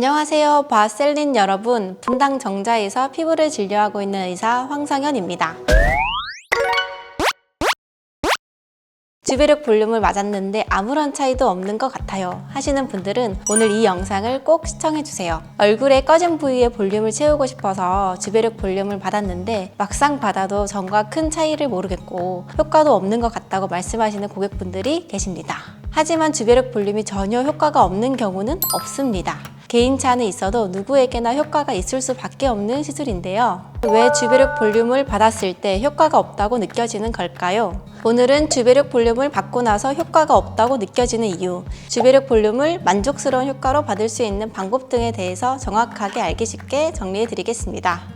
안녕하세요. 바셀린 여러분, 분당 정자에서 피부를 진료하고 있는 의사 황성현입니다. 주베륵 볼륨을 맞았는데 아무런 차이도 없는 것 같아요 하시는 분들은 오늘 이 영상을 꼭 시청해주세요. 얼굴에 꺼진 부위에 볼륨을 채우고 싶어서 주베륵 볼륨을 받았는데 막상 받아도 전과 큰 차이를 모르겠고 효과도 없는 것 같다고 말씀하시는 고객분들이 계십니다. 하지만 주베륵 볼륨이 전혀 효과가 없는 경우는 없습니다. 개인차는 있어도 누구에게나 효과가 있을 수밖에 없는 시술인데요. 왜 주베륵 볼륨을 받았을 때 효과가 없다고 느껴지는 걸까요? 오늘은 주베륵 볼륨을 받고 나서 효과가 없다고 느껴지는 이유, 주베륵 볼륨을 만족스러운 효과로 받을 수 있는 방법 등에 대해서 정확하게 알기 쉽게 정리해 드리겠습니다.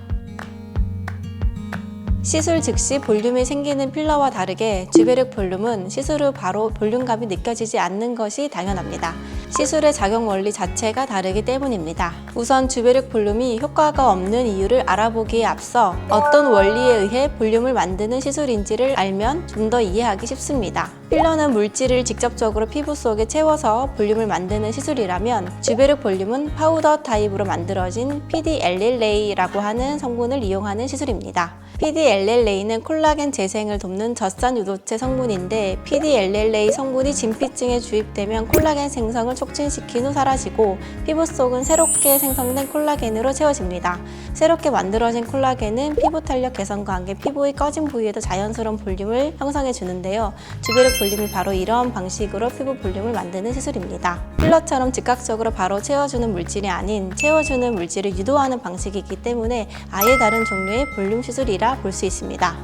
시술 즉시 볼륨이 생기는 필러와 다르게 주베륵 볼륨은 시술 후 바로 볼륨감이 느껴지지 않는 것이 당연합니다. 시술의 작용 원리 자체가 다르기 때문입니다. 우선 주베륵 볼륨이 효과가 없는 이유를 알아보기에 앞서 어떤 원리에 의해 볼륨을 만드는 시술인지를 알면 좀 더 이해하기 쉽습니다. 필러는 물질을 직접적으로 피부 속에 채워서 볼륨을 만드는 시술이라면 주베륵 볼륨은 파우더 타입으로 만들어진 PDLLA라고 하는 성분을 이용하는 시술입니다. PDLLA는 콜라겐 재생을 돕는 젖산 유도체 성분인데 PDLLA 성분이 진피층에 주입되면 콜라겐 생성을 촉진시킨 후 사라지고 피부 속은 새롭게 생성된 콜라겐으로 채워집니다. 새롭게 만들어진 콜라겐은 피부 탄력 개선과 함께 피부의 꺼진 부위에도 자연스러운 볼륨을 형성해 주는데요. 주베륵 볼륨이 바로 이런 방식으로 피부 볼륨을 만드는 시술입니다. 필러처럼 즉각적으로 바로 채워주는 물질이 아닌 채워주는 물질을 유도하는 방식이기 때문에 아예 다른 종류의 볼륨 시술이라 볼 수 있습니다.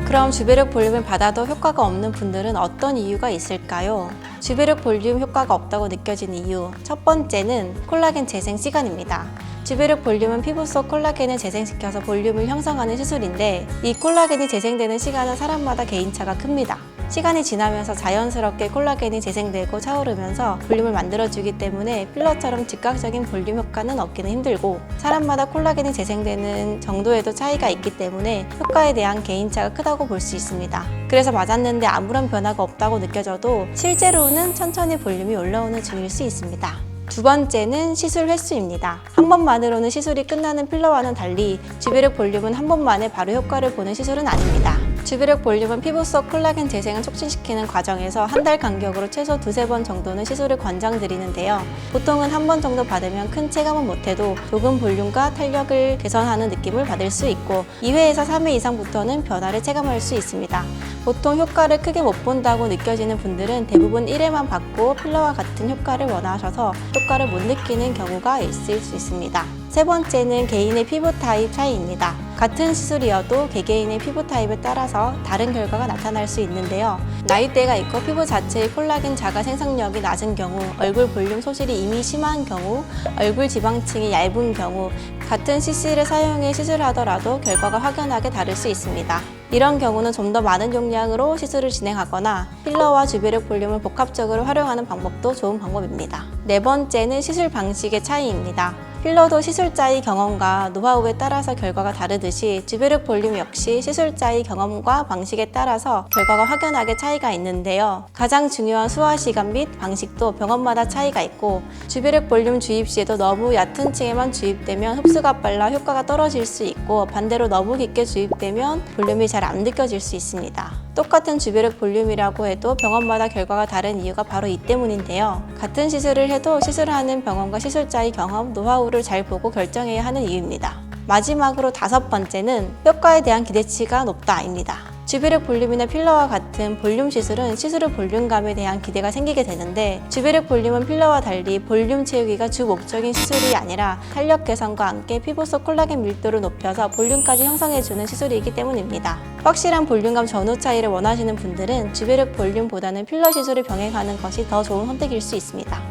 그럼 주베륵 볼륨을 받아도 효과가 없는 분들은 어떤 이유가 있을까요? 주베륵 볼륨 효과가 없다고 느껴지는 이유, 첫 번째는 콜라겐 재생 시간입니다. 주베륵 볼륨은 피부 속 콜라겐을 재생시켜서 볼륨을 형성하는 시술인데 이 콜라겐이 재생되는 시간은 사람마다 개인차가 큽니다. 시간이 지나면서 자연스럽게 콜라겐이 재생되고 차오르면서 볼륨을 만들어주기 때문에 필러처럼 즉각적인 볼륨 효과는 얻기는 힘들고 사람마다 콜라겐이 재생되는 정도에도 차이가 있기 때문에 효과에 대한 개인차가 크다고 볼 수 있습니다. 그래서 맞았는데 아무런 변화가 없다고 느껴져도 실제로는 천천히 볼륨이 올라오는 중일 수 있습니다. 두 번째는 시술 횟수입니다. 한 번만으로는 시술이 끝나는 필러와는 달리 주베륵 볼륨은 한 번만에 바로 효과를 보는 시술은 아닙니다. 주베륵 볼륨은 피부 속 콜라겐 재생을 촉진시키는 과정에서 한 달 간격으로 최소 2~3번 정도는 시술을 권장드리는데요. 보통은 한 번 정도 받으면 큰 체감은 못해도 조금 볼륨과 탄력을 개선하는 느낌을 받을 수 있고 2회에서 3회 이상부터는 변화를 체감할 수 있습니다. 보통 효과를 크게 못 본다고 느껴지는 분들은 대부분 1회만 받고 필러와 같은 효과를 원하셔서 효과를 못 느끼는 경우가 있을 수 있습니다. 세 번째는 개인의 피부 타입 차이입니다. 같은 시술이어도 개개인의 피부 타입에 따라서 다른 결과가 나타날 수 있는데요. 나이대가 있고 피부 자체의 콜라겐 자가 생성력이 낮은 경우, 얼굴 볼륨 소실이 이미 심한 경우, 얼굴 지방층이 얇은 경우 같은 CC를 사용해 시술하더라도 결과가 확연하게 다를 수 있습니다. 이런 경우는 좀 더 많은 용량으로 시술을 진행하거나 필러와 주베륵 볼륨을 복합적으로 활용하는 방법도 좋은 방법입니다. 네 번째는 시술 방식의 차이입니다. 필러도 시술자의 경험과 노하우에 따라서 결과가 다르듯이 주베륵 볼륨 역시 시술자의 경험과 방식에 따라서 결과가 확연하게 차이가 있는데요. 가장 중요한 수화 시간 및 방식도 병원마다 차이가 있고 주베륵 볼륨 주입 시에도 너무 얕은 층에만 주입되면 흡수가 빨라 효과가 떨어질 수 있고 반대로 너무 깊게 주입되면 볼륨이 잘 안 느껴질 수 있습니다. 똑같은 주베륵 볼륨이라고 해도 병원마다 결과가 다른 이유가 바로 이 때문인데요. 같은 시술을 해도 시술하는 병원과 시술자의 경험, 노하우를 잘 보고 결정해야 하는 이유입니다. 마지막으로 다섯 번째는 효과에 대한 기대치가 높다입니다. 주베륵 볼륨이나 필러와 같은 볼륨 시술은 시술 후 볼륨감에 대한 기대가 생기게 되는데 주베륵 볼륨은 필러와 달리 볼륨 채우기가 주 목적인 시술이 아니라 탄력 개선과 함께 피부 속 콜라겐 밀도를 높여서 볼륨까지 형성해주는 시술이기 때문입니다. 확실한 볼륨감 전후 차이를 원하시는 분들은 주베륵 볼륨보다는 필러 시술을 병행하는 것이 더 좋은 선택일 수 있습니다.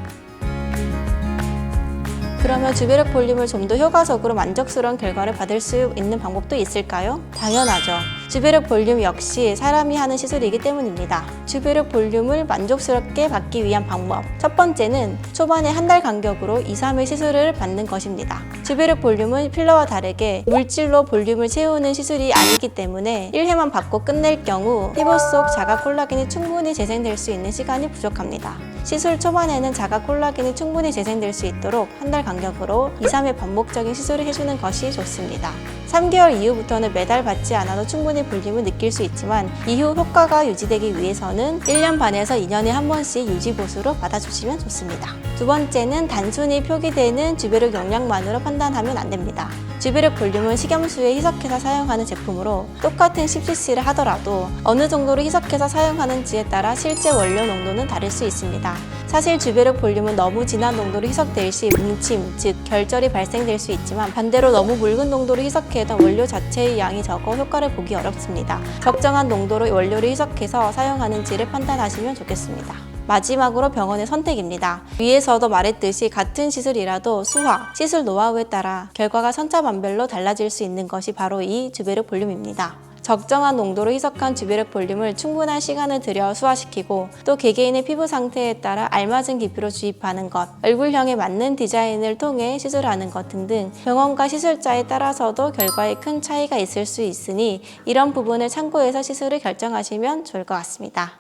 그러면 주베륵 볼륨을 좀 더 효과적으로 만족스러운 결과를 받을 수 있는 방법도 있을까요? 당연하죠. 주베륵 볼륨 역시 사람이 하는 시술이기 때문입니다. 주베륵 볼륨을 만족스럽게 받기 위한 방법, 첫 번째는 초반에 한 달 간격으로 2~3회 시술을 받는 것입니다. 주베륵 볼륨은 필러와 다르게 물질로 볼륨을 채우는 시술이 아니기 때문에 1회만 받고 끝낼 경우 피부 속 자가 콜라겐이 충분히 재생될 수 있는 시간이 부족합니다. 시술 초반에는 자가 콜라겐이 충분히 재생될 수 있도록 한 달 간격으로 2, 3회 반복적인 시술을 해주는 것이 좋습니다. 3개월 이후부터는 매달 받지 않아도 충분히 볼륨을 느낄 수 있지만 이후 효과가 유지되기 위해서는 1년 반에서 2년에 한 번씩 유지보수로 받아주시면 좋습니다. 두 번째는 단순히 표기되는 주베륵 용량만으로 판단하면 안 됩니다. 주베륵 볼륨은 식염수에 희석해서 사용하는 제품으로 똑같은 10cc를 하더라도 어느 정도로 희석해서 사용하는지에 따라 실제 원료 농도는 다를 수 있습니다. 사실 주베륵 볼륨은 너무 진한 농도로 희석될 시 뭉침, 즉 결절이 발생될 수 있지만 반대로 너무 묽은 농도로 희석해도 원료 자체의 양이 적어 효과를 보기 어렵습니다. 적정한 농도로 원료를 희석해서 사용하는지를 판단하시면 좋겠습니다. 마지막으로 병원의 선택입니다. 위에서도 말했듯이 같은 시술이라도 수화, 시술 노하우에 따라 결과가 천차만별로 달라질 수 있는 것이 바로 이 주베륵 볼륨입니다. 적정한 농도로 희석한 주베륵 볼륨을 충분한 시간을 들여 수화시키고 또 개개인의 피부 상태에 따라 알맞은 깊이로 주입하는 것, 얼굴형에 맞는 디자인을 통해 시술하는 것 등등 병원과 시술자에 따라서도 결과에 큰 차이가 있을 수 있으니 이런 부분을 참고해서 시술을 결정하시면 좋을 것 같습니다.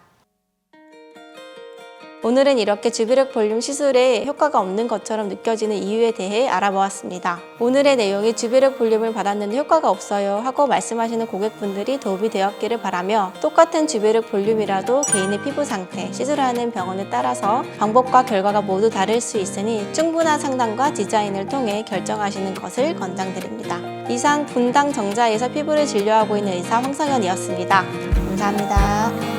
오늘은 이렇게 주베륵 볼륨 시술에 효과가 없는 것처럼 느껴지는 이유에 대해 알아보았습니다. 오늘의 내용이 주베륵 볼륨을 받았는데 효과가 없어요 하고 말씀하시는 고객분들이 도움이 되었기를 바라며 똑같은 주베륵 볼륨이라도 개인의 피부 상태, 시술하는 병원에 따라서 방법과 결과가 모두 다를 수 있으니 충분한 상담과 디자인을 통해 결정하시는 것을 권장드립니다. 이상 분당 정자에서 피부를 진료하고 있는 의사 황성현이었습니다. 감사합니다.